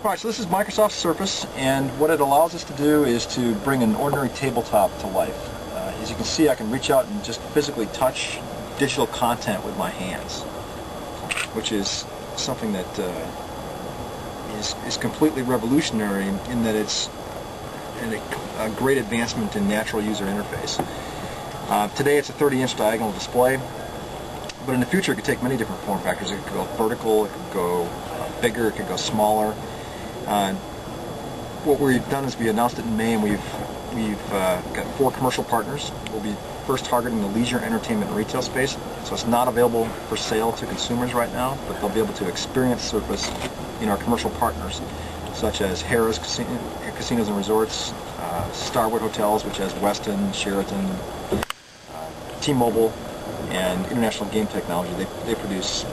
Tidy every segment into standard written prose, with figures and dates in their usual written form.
Alright, so this is Microsoft Surface, and what it allows us to do is to bring an ordinary tabletop to life. As you can see, I can reach out and just physically touch digital content with my hands, which is something that is completely revolutionary in that it's a great advancement in natural user interface. Today it's a 30-inch diagonal display, but in the future it could take many different form factors. It could go vertical, it could go bigger, it could go smaller. What we've done is we announced it in May, and we've got 4 commercial partners. We'll be first targeting the leisure, entertainment, and retail space. So it's not available for sale to consumers right now, but they'll be able to experience Surface in our commercial partners, such as Harrah's Casinos and Resorts, Starwood Hotels, which has Westin, Sheraton, T-Mobile, and International Game Technology. They produce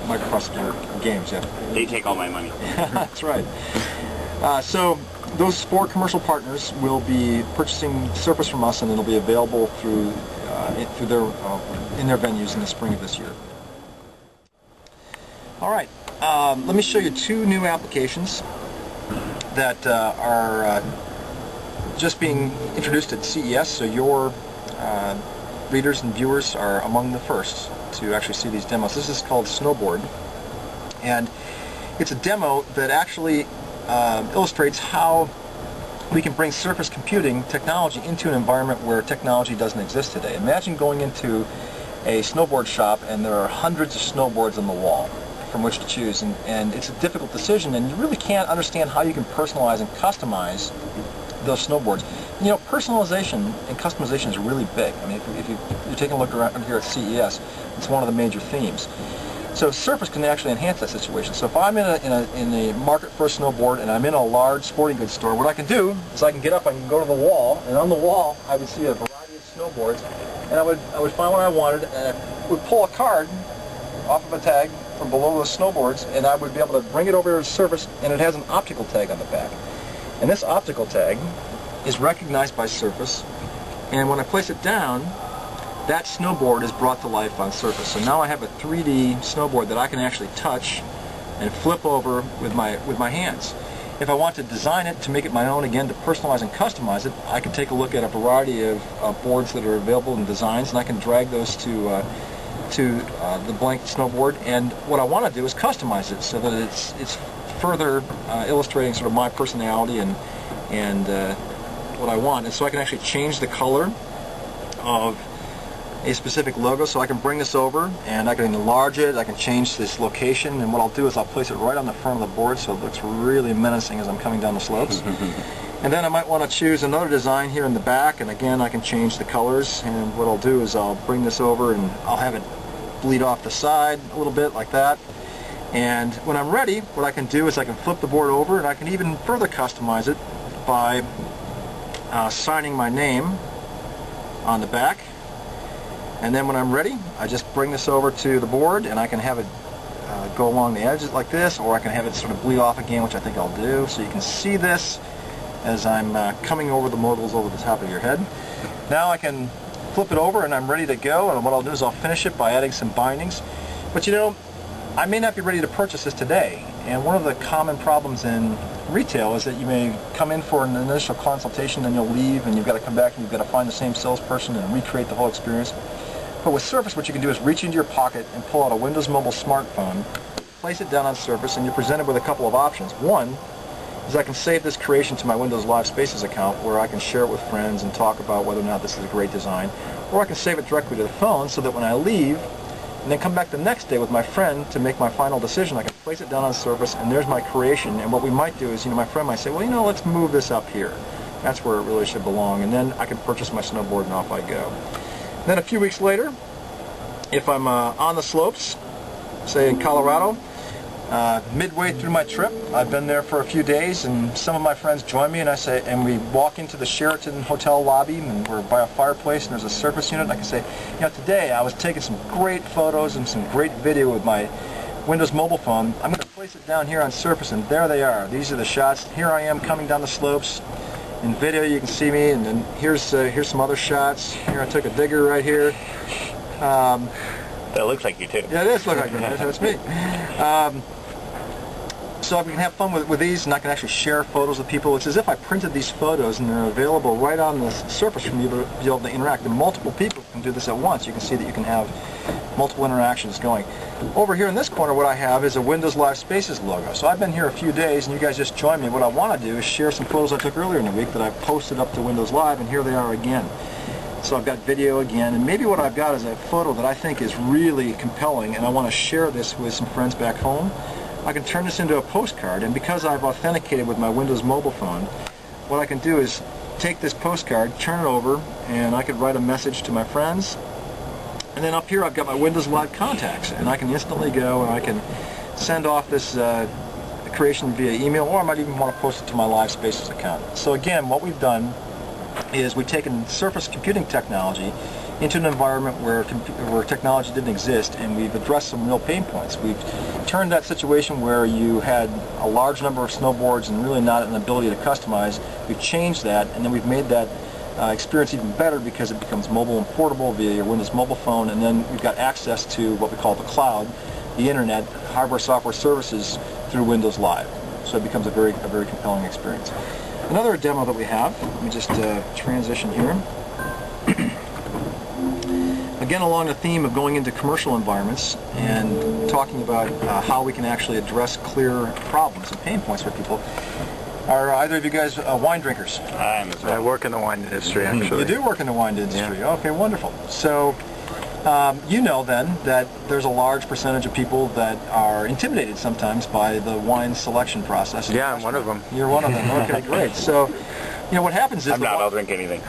Microsoft games. Yeah. They take all my money. That's right. So those 4 commercial partners will be purchasing Surface from us, and it'll be available through in their venues in the spring of this year. All right. Let me show you 2 new applications that are just being introduced at CES. So your readers and viewers are among the first to actually see these demos. This is called Snowboard, and it's a demo that actually illustrates how we can bring surface computing technology into an environment where technology doesn't exist today. Imagine going into a snowboard shop and there are hundreds of snowboards on the wall from which to choose, and it's a difficult decision, and you really can't understand how you can personalize and customize those snowboards. You know, personalization and customization is really big. I mean, if you're taking a look around here at CES, it's one of the major themes. So Surface can actually enhance that situation. So if I'm in a market for a snowboard and I'm in a large sporting goods store, what I can do is I can get up, I can go to the wall, and on the wall I would see a variety of snowboards, and I would find what I wanted, and I would pull a card off of a tag from below those snowboards, and I would be able to bring it over to Surface, and it has an optical tag on the back. And this optical tag is recognized by Surface, and when I place it down, that snowboard is brought to life on Surface. So now I have a 3D snowboard that I can actually touch and flip over with my hands. If I want to design it to make it my own, again, to personalize and customize it, I can take a look at a variety of boards that are available in designs, and I can drag those to the blank snowboard. And what I want to do is customize it so that it's further illustrating sort of my personality and what I want. And so I can actually change the color of a specific logo, so I can bring this over and I can enlarge it, I can change this location, and what I'll do is I'll place it right on the front of the board so it looks really menacing as I'm coming down the slopes. And then I might want to choose another design here in the back, and again I can change the colors, and what I'll do is I'll bring this over and I'll have it bleed off the side a little bit like that. And when I'm ready, what I can do is I can flip the board over, and I can even further customize it by signing my name on the back. And then when I'm ready, I just bring this over to the board, and I can have it go along the edges like this, or I can have it sort of bleed off again, which I think I'll do. So you can see this as I'm coming over the moguls over the top of your head. Now I can flip it over and I'm ready to go, and what I'll do is I'll finish it by adding some bindings. But you know, I may not be ready to purchase this today, and one of the common problems in retail is that you may come in for an initial consultation, then you'll leave, and you've got to come back and you've got to find the same salesperson and recreate the whole experience. But with Surface, what you can do is reach into your pocket and pull out a Windows Mobile smartphone, place it down on Surface, and you're presented with a couple of options. One is I can save this creation to my Windows Live Spaces account, where I can share it with friends and talk about whether or not this is a great design. Or I can save it directly to the phone, so that when I leave and then come back the next day with my friend to make my final decision, I can place it down on Surface, and there's my creation. And what we might do is, you know, my friend might say, well, you know, let's move this up here. That's where it really should belong. And then I can purchase my snowboard, and off I go. Then a few weeks later, if I'm on the slopes, say in Colorado, midway through my trip, I've been there for a few days, and some of my friends join me, and we walk into the Sheraton hotel lobby, and we're by a fireplace, and there's a Surface unit, and I can say, you know, today I was taking some great photos and some great video with my Windows mobile phone. I'm going to place it down here on Surface, and there they are. These are the shots. Here I am coming down the slopes. In video you can see me, and then here's some other shots. Here I took a digger right here. That looks like you too. Yeah, it does look like me. That's me. So I can have fun with these, and I can actually share photos with people. It's as if I printed these photos and they're available right on the Surface for me to be able to interact. And multiple people can do this at once. You can see that you can have multiple interactions going. Over here in this corner, what I have is a Windows Live Spaces logo. So I've been here a few days, and you guys just joined me. What I want to do is share some photos I took earlier in the week that I posted up to Windows Live, and here they are again. So I've got video again, and maybe what I've got is a photo that I think is really compelling, and I want to share this with some friends back home. I can turn this into a postcard, and because I've authenticated with my Windows mobile phone, what I can do is take this postcard, turn it over, and I could write a message to my friends. And then up here I've got my Windows Live contacts, and I can instantly go and I can send off this creation via email, or I might even want to post it to my Live Spaces account. So again, what we've done is we've taken Surface computing technology into an environment where technology didn't exist, and we've addressed some real pain points. We've turned that situation where you had a large number of snowboards and really not an ability to customize. We've changed that, and then we've made that experience even better because it becomes mobile and portable via your Windows mobile phone, and then we've got access to what we call the cloud, the internet, hardware, software services through Windows Live. So it becomes a very compelling experience. Another demo that we have, let me just transition here. Again, along the theme of going into commercial environments and talking about how we can actually address clear problems and pain points for people. Are either of you guys wine drinkers? I work in the wine industry, actually. You do work in the wine industry? Yeah. Okay, wonderful. So, you know then that there's a large percentage of people that are intimidated sometimes by the wine selection process. Yeah, I'm one of them. You're one of them. Okay, great. So, you know what happens is I'll drink anything.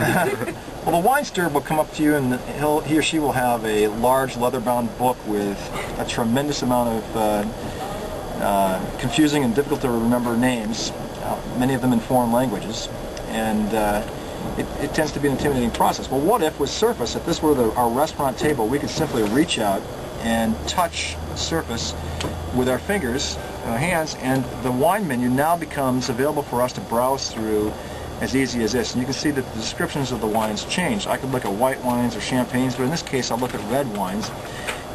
Well, the wine steward will come up to you, and he or she will have a large leather-bound book with a tremendous amount of confusing and difficult to remember names, many of them in foreign languages, and it tends to be an intimidating process. Well, what if with Surface, if this were our restaurant table, we could simply reach out and touch Surface with our fingers, hands, and the wine menu now becomes available for us to browse through as easy as this. And you can see that the descriptions of the wines change. I could look at white wines or champagnes, but in this case I'll look at red wines.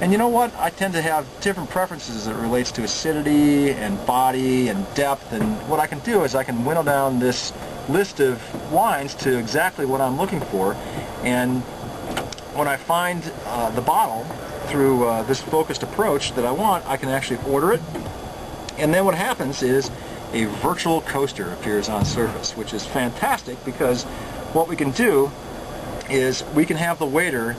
And you know what? I tend to have different preferences as it relates to acidity and body and depth, and what I can do is I can winnow down this list of wines to exactly what I'm looking for, and when I find the bottle through this focused approach that I want, I can actually order it, and then what happens is a virtual coaster appears on Surface, which is fantastic because what we can do is we can have the waiter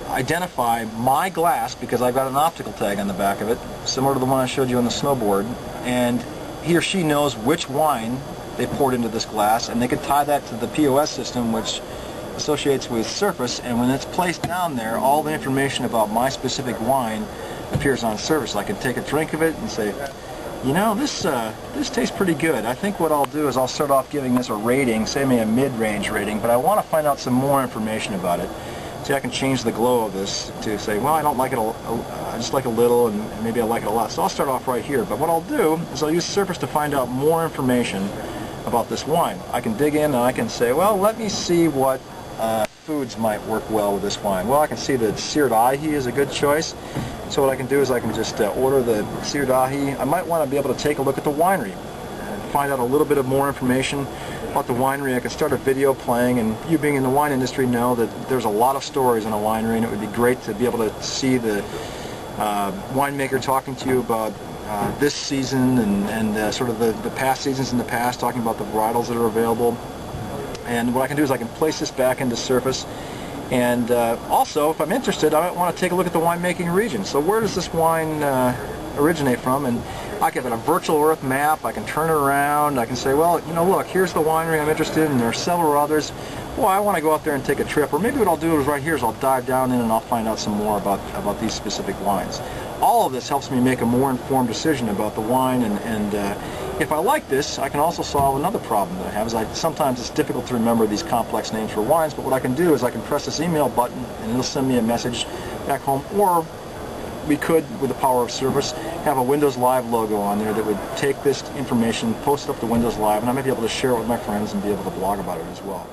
identify my glass, because I've got an optical tag on the back of it, similar to the one I showed you on the snowboard, and he or she knows which wine they poured into this glass, and they can tie that to the POS system, which associates with Surface, and when it's placed down there, all the information about my specific wine appears on Surface. I can take a drink of it and say, you know, this tastes pretty good. I think what I'll do is I'll start off giving this a rating, say maybe a mid-range rating, but I want to find out some more information about it. See, I can change the glow of this to say, well, I don't like it, I just like a little, and maybe I like it a lot. So I'll start off right here. But what I'll do is I'll use Surface to find out more information about this wine. I can dig in and I can say, well, let me see what foods might work well with this wine. Well, I can see that seared ahi is a good choice. So what I can do is I can just order the seared ahi. I might want to be able to take a look at the winery and find out a little bit of more information about the winery. I can start a video playing, and you being in the wine industry know that there's a lot of stories in a winery, and it would be great to be able to see the winemaker talking to you about this season and sort of the past seasons in the past, talking about the varietals that are available. And what I can do is I can place this back into Surface, and also, if I'm interested, I might want to take a look at the winemaking region. So where does this wine originate from? And I can have a virtual Earth map. I can turn it around. I can say, well, you know, look, here's the winery I'm interested in, and there are several others. Well, I want to go out there and take a trip. Or maybe what I'll do is right here is I'll dive down in and I'll find out some more about these specific wines. All of this helps me make a more informed decision about the wine, and if I like this, I can also solve another problem that I have. Sometimes it's difficult to remember these complex names for wines, but what I can do is I can press this email button and it'll send me a message back home, or we could, with the power of Surface, have a Windows Live logo on there that would take this information, post it up to Windows Live, and I might be able to share it with my friends and be able to blog about it as well.